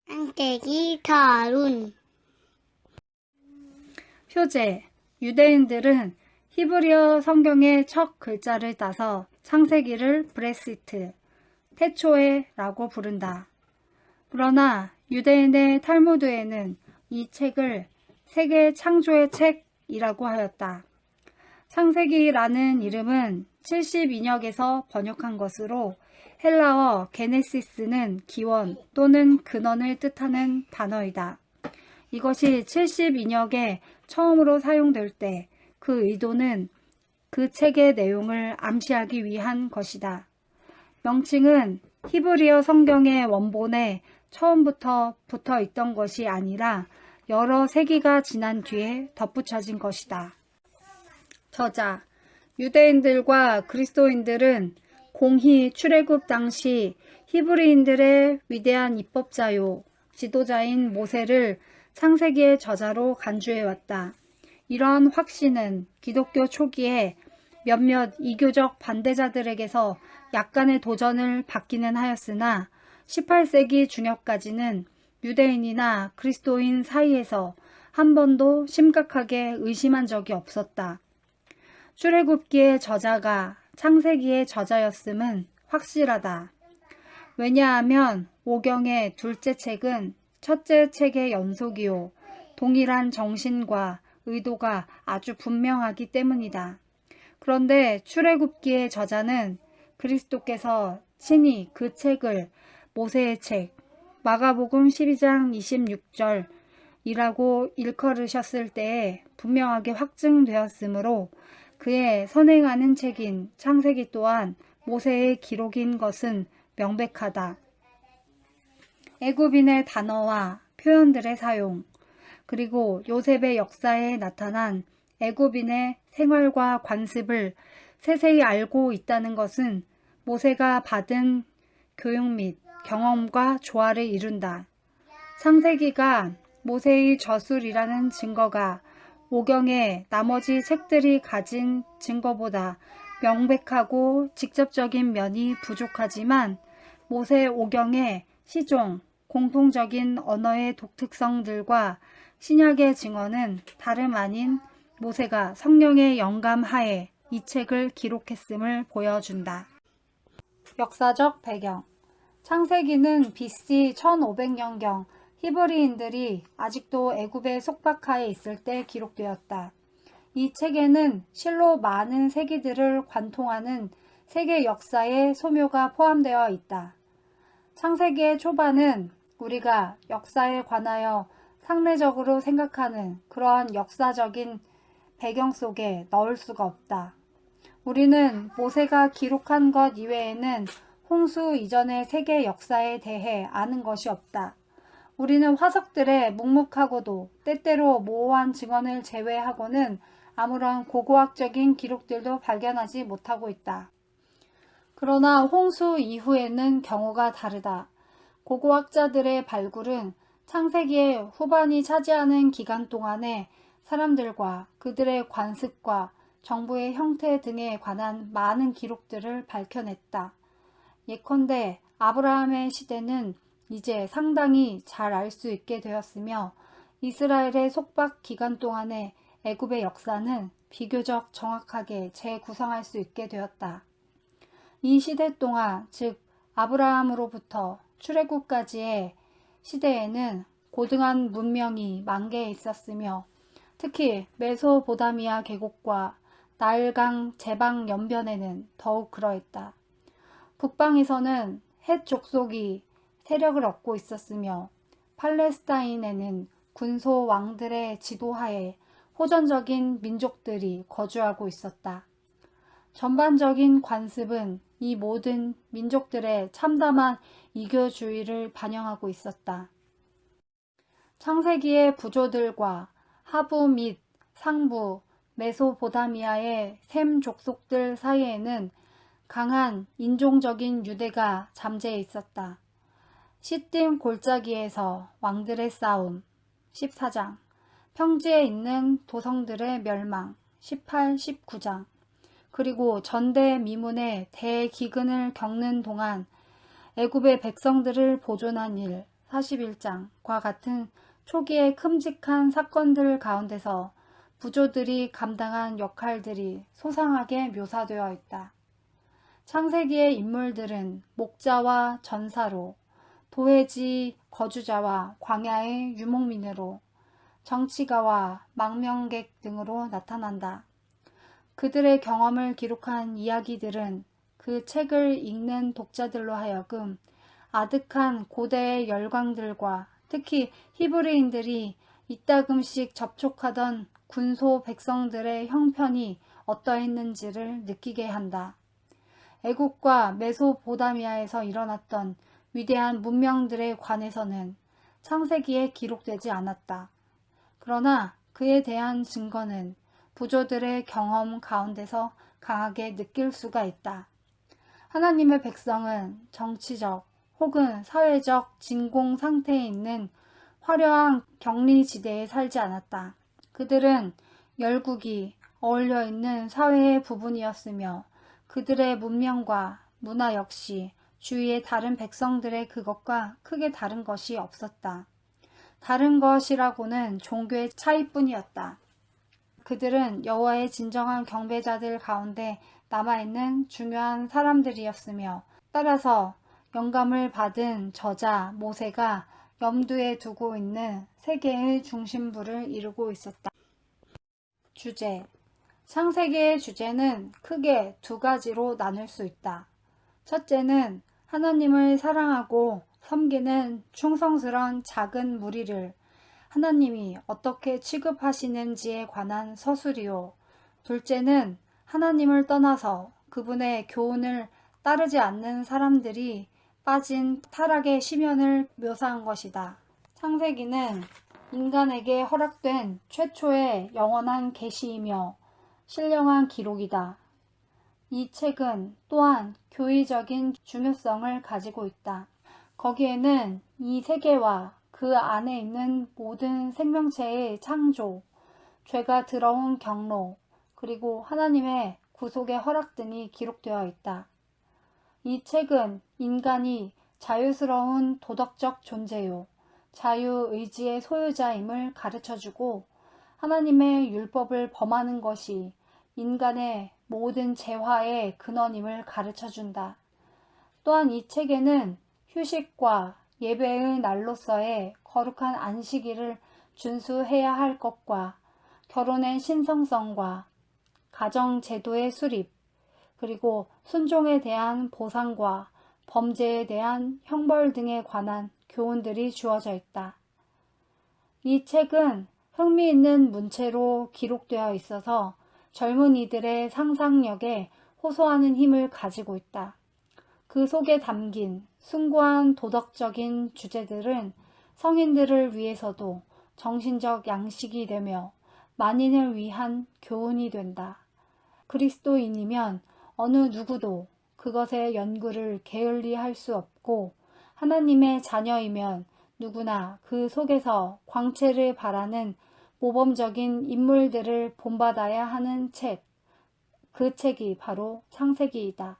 쌍떼기 다룬. 표제. 유대인들은 히브리어 성경의 첫 글자를 따서 창세기를 브레시트, 태초에라고 부른다. 그러나 유대인의 탈무드에는 이 책을 세계 창조의 책이라고 하였다. 창세기라는 이름은 72역에서 번역한 것으로 헬라어 게네시스는 기원 또는 근원을 뜻하는 단어이다. 이것이 72역에 처음으로 사용될 때 그 의도는 그 책의 내용을 암시하기 위한 것이다. 명칭은 히브리어 성경의 원본에 처음부터 붙어 있던 것이 아니라 여러 세기가 지난 뒤에 덧붙여진 것이다. 저자. 유대인들과 그리스도인들은 공히 출애굽 당시 히브리인들의 위대한 입법자요 지도자인 모세를 창세기의 저자로 간주해왔다. 이러한 확신은 기독교 초기에 몇몇 이교적 반대자들에게서 약간의 도전을 받기는 하였으나 18세기 중엽까지는 유대인이나 그리스도인 사이에서 한 번도 심각하게 의심한 적이 없었다. 출애굽기의 저자가 창세기의 저자였음은 확실하다. 왜냐하면 오경의 둘째 책은 첫째 책의 연속이요 동일한 정신과 의도가 아주 분명하기 때문이다. 그런데 출애굽기의 저자는 그리스도께서 친히 그 책을 모세의 책, 마가복음 12장 26절이라고 일컬으셨을 때에 분명하게 확증되었으므로 그의 선행하는 책인 창세기 또한 모세의 기록인 것은 명백하다. 애굽인의 단어와 표현들의 사용, 그리고 요셉의 역사에 나타난 애굽인의 생활과 관습을 세세히 알고 있다는 것은 모세가 받은 교육 및 경험과 조화를 이룬다. 창세기가 모세의 저술이라는 증거가 오경의 나머지 책들이 가진 증거보다 명백하고 직접적인 면이 부족하지만 모세 오경의 시종, 공통적인 언어의 독특성들과 신약의 증언은 다름 아닌 모세가 성령의 영감하에 이 책을 기록했음을 보여준다. 역사적 배경. 창세기는 BC 1500년경 히브리인들이 아직도 애굽의 속박하에 있을 때 기록되었다. 이 책에는 실로 많은 세기들을 관통하는 세계 역사의 소묘가 포함되어 있다. 창세기의 초반은 우리가 역사에 관하여 상례적으로 생각하는 그러한 역사적인 배경 속에 넣을 수가 없다. 우리는 모세가 기록한 것 이외에는 홍수 이전의 세계 역사에 대해 아는 것이 없다. 우리는 화석들의 묵묵하고도 때때로 모호한 증언을 제외하고는 아무런 고고학적인 기록들도 발견하지 못하고 있다. 그러나 홍수 이후에는 경우가 다르다. 고고학자들의 발굴은 창세기의 후반이 차지하는 기간 동안에 사람들과 그들의 관습과 정부의 형태 등에 관한 많은 기록들을 밝혀냈다. 예컨대 아브라함의 시대는 이제 상당히 잘 알 수 있게 되었으며 이스라엘의 속박 기간 동안의 애굽의 역사는 비교적 정확하게 재구성할 수 있게 되었다. 이 시대 동안, 즉 아브라함으로부터 출애굽까지의 시대에는 고등한 문명이 만개해 있었으며 특히 메소포타미아 계곡과 나일강 제방 연변에는 더욱 그러했다. 북방에서는 헷 족속이 세력을 얻고 있었으며 팔레스타인에는 군소 왕들의 지도하에 호전적인 민족들이 거주하고 있었다. 전반적인 관습은 이 모든 민족들의 참담한 이교주의를 반영하고 있었다. 창세기의 부조들과 하부 및 상부 메소포타미아의 셈 족속들 사이에는 강한 인종적인 유대가 잠재해 있었다. 시딤 골짜기에서 왕들의 싸움 14장, 평지에 있는 도성들의 멸망 18, 19장, 그리고 전대미문의 대기근을 겪는 동안 애굽의 백성들을 보존한 일 41장과 같은 초기의 큼직한 사건들 가운데서 부조들이 감당한 역할들이 소상하게 묘사되어 있다. 창세기의 인물들은 목자와 전사로, 도회지 거주자와 광야의 유목민으로, 정치가와 망명객 등으로 나타난다. 그들의 경험을 기록한 이야기들은 그 책을 읽는 독자들로 하여금 아득한 고대의 열강들과 특히 히브리인들이 이따금씩 접촉하던 군소 백성들의 형편이 어떠했는지를 느끼게 한다. 애국과 메소포다미아에서 일어났던 위대한 문명들에 관해서는 창세기에 기록되지 않았다. 그러나 그에 대한 증거는 부조들의 경험 가운데서 강하게 느낄 수가 있다. 하나님의 백성은 정치적 혹은 사회적 진공 상태에 있는 화려한 격리지대에 살지 않았다. 그들은 열국이 어울려 있는 사회의 부분이었으며 그들의 문명과 문화 역시 주위의 다른 백성들의 그것과 크게 다른 것이 없었다. 다른 것이라고는 종교의 차이뿐이었다. 그들은 여호와의 진정한 경배자들 가운데 남아있는 중요한 사람들이었으며 따라서 영감을 받은 저자 모세가 염두에 두고 있는 세계의 중심부를 이루고 있었다. 주제. 창세기의 주제는 크게 두 가지로 나눌 수 있다. 첫째는 하나님을 사랑하고 섬기는 충성스러운 작은 무리를 하나님이 어떻게 취급하시는지에 관한 서술이요. 둘째는 하나님을 떠나서 그분의 교훈을 따르지 않는 사람들이 빠진 타락의 시면을 묘사한 것이다. 창세기는 인간에게 허락된 최초의 영원한 계시이며 신령한 기록이다. 이 책은 또한 교의적인 중요성을 가지고 있다. 거기에는 이 세계와 그 안에 있는 모든 생명체의 창조, 죄가 들어온 경로, 그리고 하나님의 구속의 허락 등이 기록되어 있다. 이 책은 인간이 자유스러운 도덕적 존재요, 자유의지의 소유자임을 가르쳐주고 하나님의 율법을 범하는 것이 인간의 모든 재화의 근원임을 가르쳐준다. 또한 이 책에는 휴식과 예배의 날로서의 거룩한 안식일을 준수해야 할 것과 결혼의 신성성과 가정 제도의 수립, 그리고 순종에 대한 보상과 범죄에 대한 형벌 등에 관한 교훈들이 주어져 있다. 이 책은 흥미있는 문체로 기록되어 있어서 젊은이들의 상상력에 호소하는 힘을 가지고 있다. 그 속에 담긴 숭고한 도덕적인 주제들은 성인들을 위해서도 정신적 양식이 되며 만인을 위한 교훈이 된다. 그리스도인이면 어느 누구도 그것의 연구를 게을리 할 수 없고 하나님의 자녀이면 누구나 그 속에서 광채를 발하는 모범적인 인물들을 본받아야 하는 책, 그 책이 바로 창세기이다.